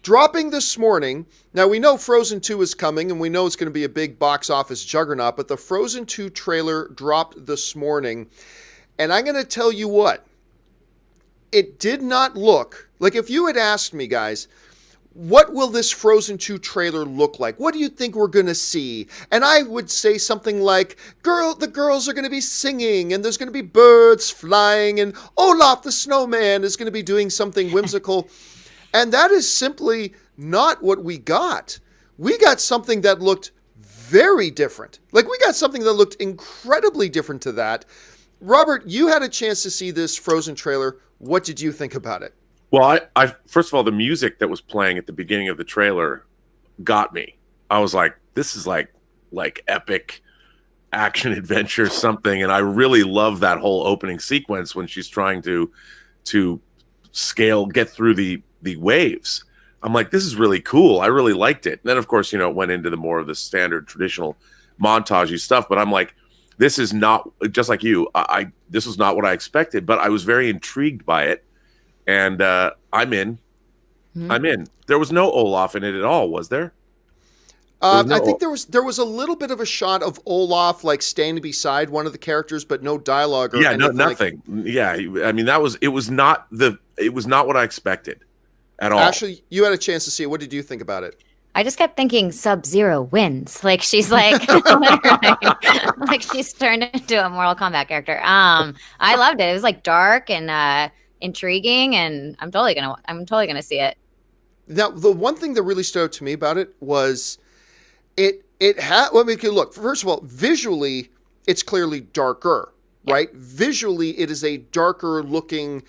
dropping this morning. Now, we know Frozen 2 is coming, and we know it's going to be a big box office juggernaut, but the Frozen 2 trailer dropped this morning. And I'm going to tell you what, it did not look like, if you had asked me, guys, what will this Frozen 2 trailer look like? What do you think we're going to see? And I would say something like, the girls are going to be singing, and there's going to be birds flying, and Olaf the snowman is going to be doing something whimsical. And that is simply not what we got. We got something that looked very different. Like, we got something that looked incredibly different to that. Robert, you had a chance to see this Frozen trailer. What did you think about it? Well, I first of all, the music that was playing at the beginning of the trailer got me. I was like, this is like epic action adventure something. And I really love that whole opening sequence when she's trying to get through the waves. I'm like, this is really cool. I really liked it. And then, of course, it went into the more of the standard traditional montage-y stuff. But I'm like, this is not, just like you, this was not what I expected. But I was very intrigued by it. And I'm in. Mm-hmm. I'm in. There was no Olaf in it at all, was there? I think there was a little bit of a shot of Olaf like standing beside one of the characters, but no dialogue or anything. Nothing. Yeah, I mean it was not what I expected at all. Ashley, you had a chance to see it. What did you think about it? I just kept thinking Sub-Zero wins. Like she's like like she's turned into a Mortal Kombat character. I loved it. It was like dark and intriguing, and I'm totally gonna see it. Now, the one thing that really stood out to me about it was it had. Well, I mean, look, first of all, visually, it's clearly darker, right? Visually, it is a darker looking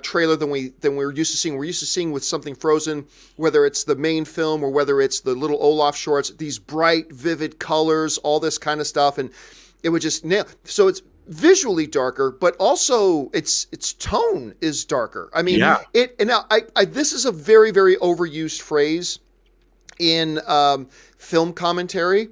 trailer than we're used to seeing. We're used to seeing with something Frozen, whether it's the main film or whether it's the little Olaf shorts, these bright, vivid colors, all this kind of stuff, and it would just nail. So it's visually darker, but also its tone is darker. I mean, And now I this is a very, very overused phrase in film commentary,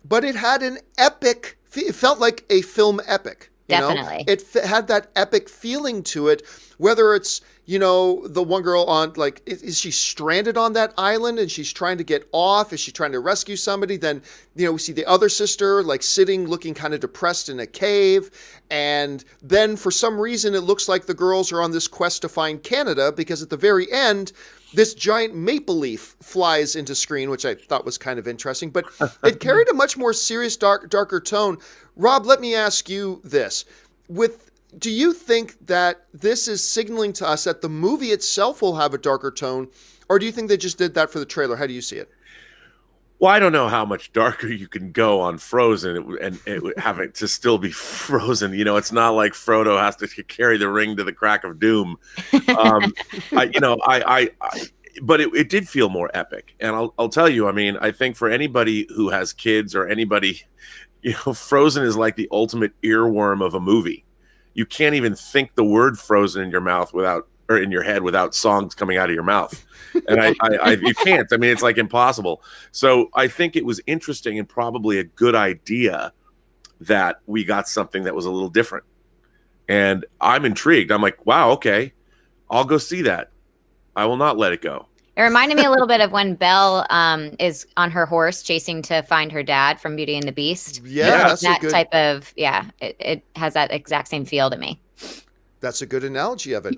but it had an epic. It felt like a film epic. Definitely, it had that epic feeling to it. Whether it's the one girl on, like, is she stranded on that island and she's trying to get off? Is she trying to rescue somebody? Then, we see the other sister, like, sitting, looking kind of depressed in a cave. And then for some reason, it looks like the girls are on this quest to find Canada, because at the very end, this giant maple leaf flies into screen, which I thought was kind of interesting. But it carried a much more serious, darker tone. Rob, let me ask you this. Do you think that this is signaling to us that the movie itself will have a darker tone, or do you think they just did that for the trailer? How do you see it? Well, I don't know how much darker you can go on Frozen and have it to still be Frozen. It's not like Frodo has to carry the ring to the crack of doom. But it did feel more epic. And I'll tell you, I mean, I think for anybody who has kids or anybody, Frozen is like the ultimate earworm of a movie. You can't even think the word Frozen in your mouth or in your head without songs coming out of your mouth. And you can't. I mean, it's like impossible. So I think it was interesting and probably a good idea that we got something that was a little different. And I'm intrigued. I'm like, wow, okay, I'll go see that. I will not let it go. It reminded me a little bit of when Belle is on her horse chasing to find her dad from Beauty and the Beast. Yeah, that's that type of, it has that exact same feel to me. That's a good analogy of it.